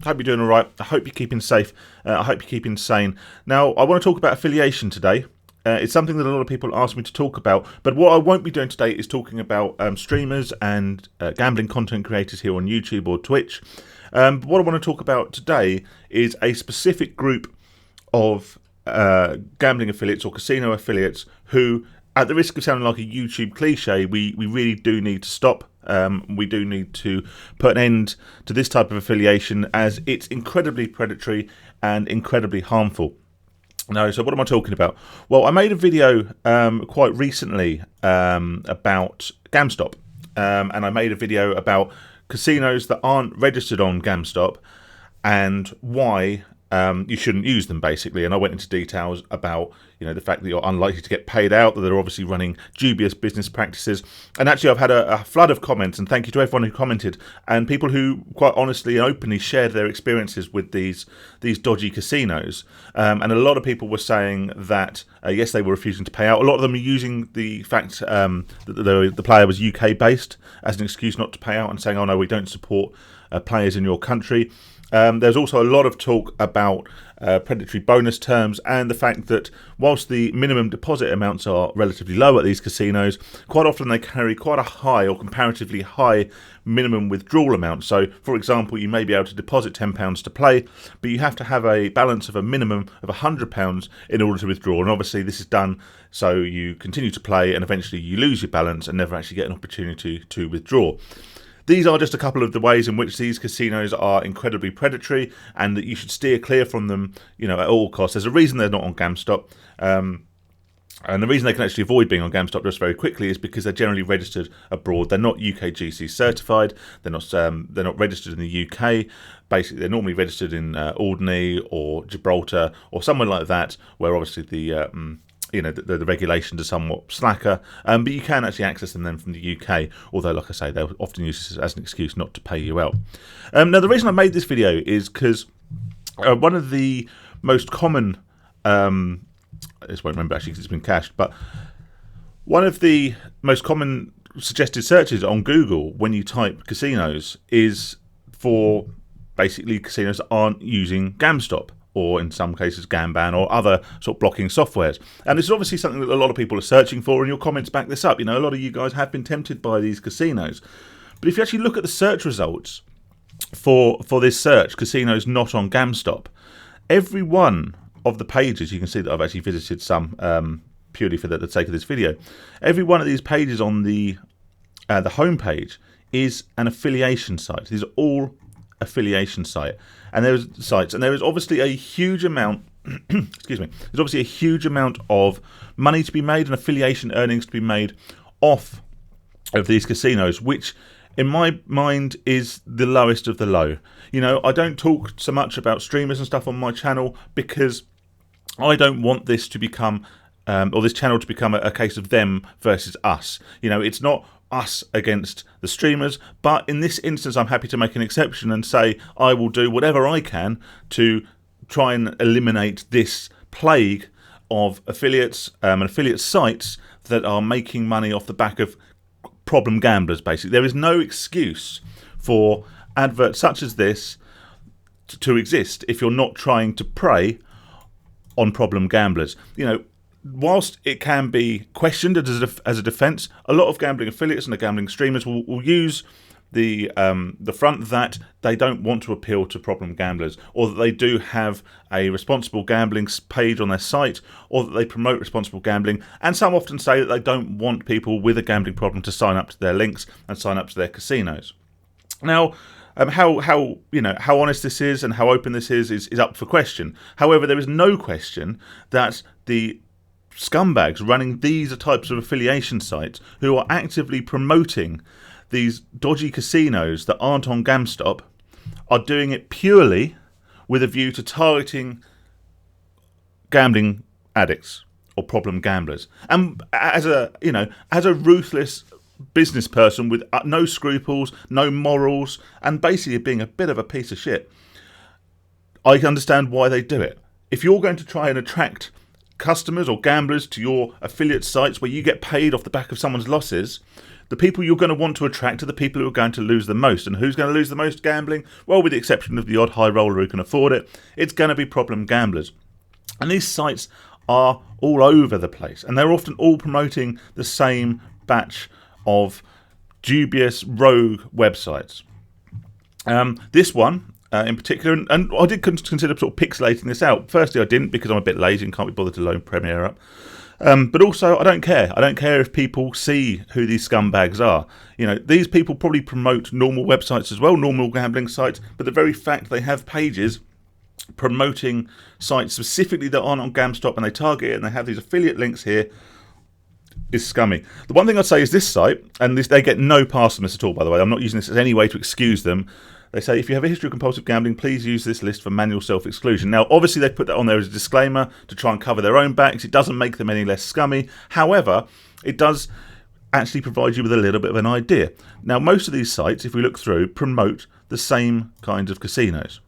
Hope you're doing all right. I hope you're keeping safe. I hope you're keeping sane. Now, I want to talk about affiliation today. It's something that a lot of people ask me to talk about, but what I won't be doing today is talking about streamers and gambling content creators here on YouTube or Twitch. But what I want to talk about today is a specific group of gambling affiliates or casino affiliates who, at the risk of sounding like a YouTube cliche, we really do need to stop. We do need to put an end to this type of affiliation, as it's incredibly predatory and incredibly harmful. No, so what am I talking about? Well, I made a video quite recently about GamStop, and I made a video about casinos that aren't registered on GamStop and why you shouldn't use them, basically. And I went into details about, the fact that you're unlikely to get paid out, that they're obviously running dubious business practices. And actually, I've had a flood of comments, and thank you to everyone who commented, and people who quite honestly and openly shared their experiences with these dodgy casinos. And a lot of people were saying that, yes, they were refusing to pay out. A lot of them are using the fact that the player was UK-based as an excuse not to pay out, and saying, oh no, we don't support players in your country. There's also a lot of talk about predatory bonus terms and the fact that whilst the minimum deposit amounts are relatively low at these casinos, quite often they carry quite a high or comparatively high minimum withdrawal amount. So, for example, you may be able to deposit £10 to play, but you have to have a balance of a minimum of £100 in order to withdraw. And obviously this is done so you continue to play and eventually you lose your balance and never actually get an opportunity to withdraw. These are just a couple of the ways in which these casinos are incredibly predatory, and that you should steer clear from them, at all costs. There's a reason they're not on GamStop, and the reason they can actually avoid being on GamStop just very quickly is because they're generally registered abroad. They're not UKGC certified. They're not registered in the UK. Basically, they're normally registered in Alderney or Gibraltar or somewhere like that, where obviously the regulations are somewhat slacker, but you can actually access them then from the UK, although, like I say, they'll often use this as an excuse not to pay you out. Now, the reason I made this video is because one of the most common, I just won't remember actually because it's been cached, but one of the most common suggested searches on Google when you type casinos is for basically casinos that aren't using GamStop, or in some cases Gamban, or other sort of blocking softwares. And this is obviously something that a lot of people are searching for, and your comments back this up. A lot of you guys have been tempted by these casinos. But if you actually look at the search results for this search, casinos not on GamStop, every one of the pages, you can see that I've actually visited some purely for the sake of this video, every one of these pages on the home page is an affiliation site. These are all affiliation sites, and there is obviously a huge amount there's obviously a huge amount of money to be made and affiliation earnings to be made off of these casinos, which in my mind is the lowest of the low. I don't talk so much about streamers and stuff on my channel because I don't want this to become or this channel to become a case of them versus us. It's not us against the streamers, but in this instance I'm happy to make an exception and say I will do whatever I can to try and eliminate this plague of affiliates and affiliate sites that are making money off the back of problem gamblers. Basically, there is no excuse for adverts such as this to exist if you're not trying to prey on problem gamblers. Whilst it can be questioned as a defence, a lot of gambling affiliates and the gambling streamers will use the front that they don't want to appeal to problem gamblers, or that they do have a responsible gambling page on their site, or that they promote responsible gambling, and some often say that they don't want people with a gambling problem to sign up to their links and sign up to their casinos. Now, how honest this is and how open this is up for question. However, there is no question that the scumbags running these types of affiliation sites, who are actively promoting these dodgy casinos that aren't on GamStop, are doing it purely with a view to targeting gambling addicts or problem gamblers. And as a ruthless business person with no scruples, no morals, and basically being a bit of a piece of shit, I understand why they do it. If you're going to try and attract customers or gamblers to your affiliate sites where you get paid off the back of someone's losses, the people you're going to want to attract are the people who are going to lose the most. And who's going to lose the most gambling? Well, with the exception of the odd high roller who can afford it, it's going to be problem gamblers. And these sites are all over the place, and they're often all promoting the same batch of dubious rogue websites. This one in particular, and I did consider sort of pixelating this out. Firstly, I didn't, because I'm a bit lazy and can't be bothered to load Premiere up. But also, I don't care. I don't care if people see who these scumbags are. You know, these people probably promote normal websites as well, normal gambling sites, but the very fact they have pages promoting sites specifically that aren't on GamStop, and they target it and they have these affiliate links here, is scummy. The one thing I'd say is this site, and they get no pass from this at all, by the way. I'm not using this as any way to excuse them. They say, if you have a history of compulsive gambling, please use this list for manual self-exclusion. Now, obviously, they put that on there as a disclaimer to try and cover their own backs. It doesn't make them any less scummy. However, it does actually provide you with a little bit of an idea. Now, most of these sites, if we look through, promote the same kinds of casinos.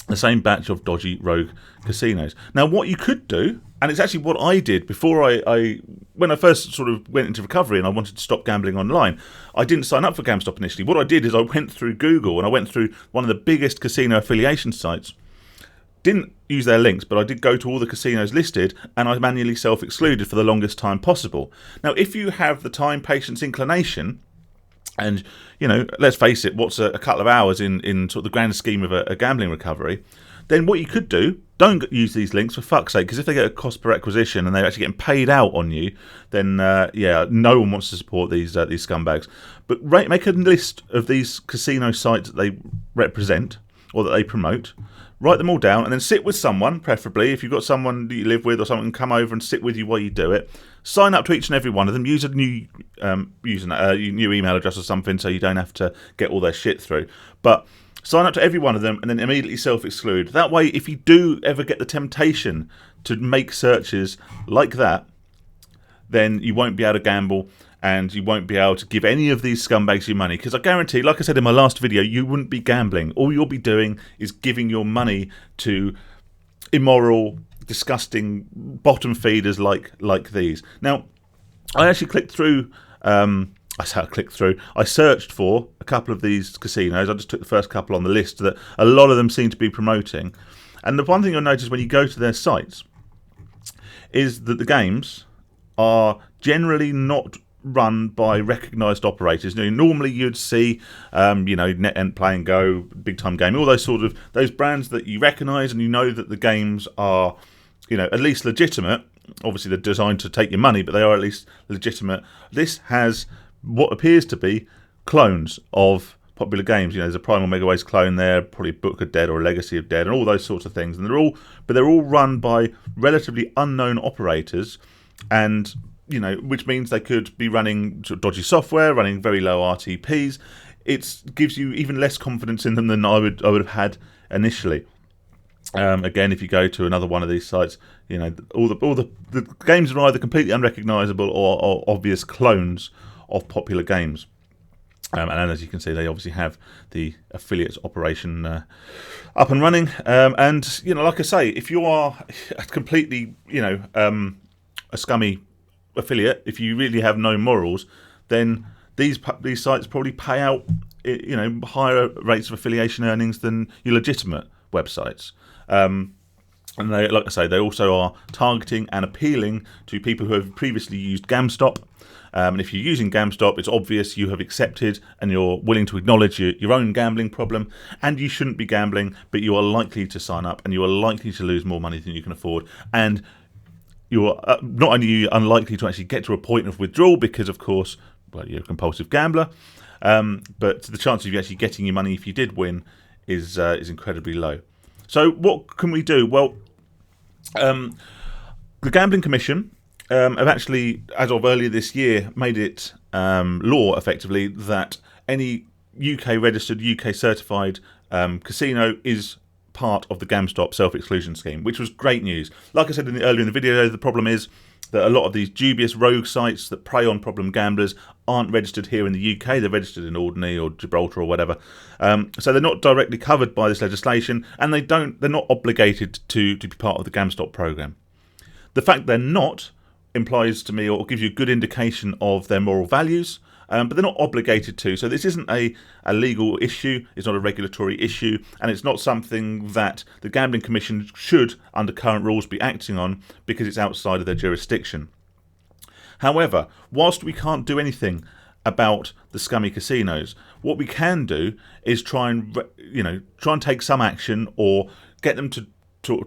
The same batch of dodgy rogue casinos. Now, what you could do, and it's actually what I did before when I first sort of went into recovery and I wanted to stop gambling online, I didn't sign up for GamStop initially. What I did is I went through Google and I went through one of the biggest casino affiliation sites. Didn't use their links, but I did go to all the casinos listed, and I manually self-excluded for the longest time possible. Now, if you have the time, patience, inclination, and, you know, let's face it, what's a couple of hours in sort of the grand scheme of a gambling recovery, then what you could do, don't use these links for fuck's sake, because if they get a cost per acquisition and they're actually getting paid out on you, then, yeah, no one wants to support these scumbags. But make a list of these casino sites that they represent or that they promote, write them all down, and then sit with someone, preferably, if you've got someone that you live with or someone can come over and sit with you while you do it. Sign up to each and every one of them. Use a new new email address or something so you don't have to get all their shit through. But sign up to every one of them and then immediately self-exclude. That way, if you do ever get the temptation to make searches like that, then you won't be able to gamble and you won't be able to give any of these scumbags your money. Because I guarantee, like I said in my last video, you wouldn't be gambling. All you'll be doing is giving your money to immoral, disgusting bottom feeders like these. Now, I actually clicked through. I searched for a couple of these casinos. I just took the first couple on the list that a lot of them seem to be promoting. And the one thing you'll notice when you go to their sites is that the games are generally not run by recognised operators. You know, normally you'd see, NetEnt, Play and Go, Big Time Gaming, all those brands that you recognise and you know that the games are, you know, at least legitimate. Obviously, they're designed to take your money, but they are at least legitimate. This has what appears to be clones of popular games. You know, there's a Primal Megaways clone there, probably Book of Dead or a Legacy of Dead, and all those sorts of things. And they're all run by relatively unknown operators, and you know, which means they could be running sort of dodgy software, running very low RTPs. It gives you even less confidence in them than I would have had initially. Again, if you go to another one of these sites, you know, all the games are either completely unrecognisable or obvious clones of popular games. And as you can see, they obviously have the affiliates operation up and running. And, you know, like I say, if you are completely, you know, a scummy affiliate, if you really have no morals, then these sites probably pay out, you know, higher rates of affiliation earnings than your legitimate websites. And they, like I say, they also are targeting and appealing to people who have previously used GamStop. And if you're using GamStop, it's obvious you have accepted and you're willing to acknowledge your own gambling problem, and you shouldn't be gambling, but you are likely to sign up and you are likely to lose more money than you can afford. And you're not only unlikely to actually get to a point of withdrawal because, of course, well, you're a compulsive gambler, but the chance of you actually getting your money if you did win is incredibly low. So what can we do? Well, the Gambling Commission have actually, as of earlier this year, made it law, effectively, that any UK-registered, UK-certified casino is part of the GamStop self-exclusion scheme, which was great news. Like I said earlier in the video, the problem is that a lot of these dubious rogue sites that prey on problem gamblers aren't registered here in the UK. They're registered in Alderney or Gibraltar or whatever. So they're not directly covered by this legislation, and they're not obligated to be part of the GamStop program. The fact they're not implies to me, or gives you a good indication of their moral values. but they're not obligated to. So this isn't a legal issue, it's not a regulatory issue, and it's not something that the Gambling Commission should, under current rules, be acting on because it's outside of their jurisdiction. However, whilst we can't do anything about the scummy casinos, what we can do is try and take some action, or get them to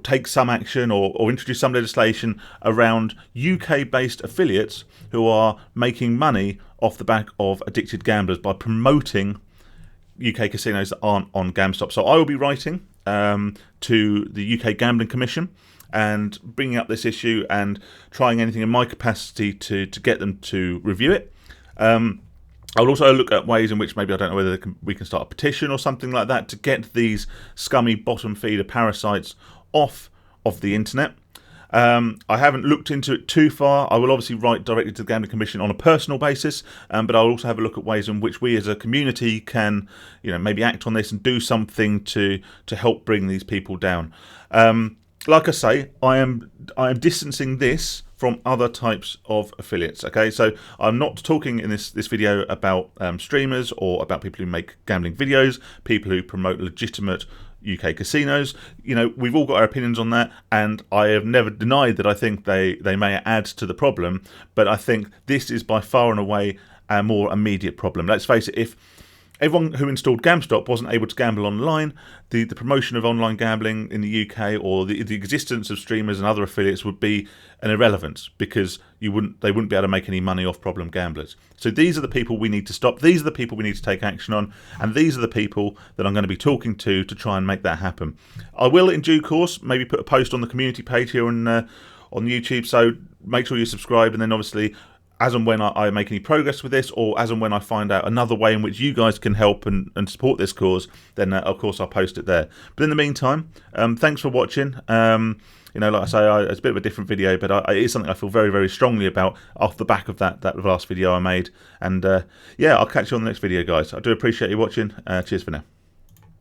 take some action, or introduce some legislation around UK-based affiliates who are making money off the back of addicted gamblers by promoting UK casinos that aren't on GamStop. So I will be writing to the UK Gambling Commission and bringing up this issue and trying anything in my capacity to get them to review it. I'll also look at ways in which maybe, I don't know whether we can start a petition or something like that to get these scummy bottom feeder parasites off of the internet. I haven't looked into it too far. I will obviously write directly to the Gambling Commission on a personal basis, but I'll also have a look at ways in which we as a community can, maybe act on this and do something to help bring these people down. Like I say, I am distancing this from other types of affiliates. Okay, so I'm not talking in this video about streamers or about people who make gambling videos, people who promote legitimate UK casinos. We've all got our opinions on that, and I have never denied that I think they may add to the problem, but I think this is by far and away a more immediate problem. Let's face it, if everyone who installed GamStop wasn't able to gamble online, the promotion of online gambling in the UK, or the existence of streamers and other affiliates, would be an irrelevance, because they wouldn't be able to make any money off problem gamblers. So these are the people we need to stop. These are the people we need to take action on, and these are the people that I'm going to be talking to try and make that happen. I will, in due course, maybe put a post on the community page here on YouTube, so make sure you subscribe, and then obviously, as and when I make any progress with this, or as and when I find out another way in which you guys can help and support this cause, then of course I'll post it there. But in the meantime, thanks for watching. Like I say, it's a bit of a different video, but it is something I feel very, very strongly about off the back of that last video I made. And yeah, I'll catch you on the next video, guys. I do appreciate you watching. Cheers for now.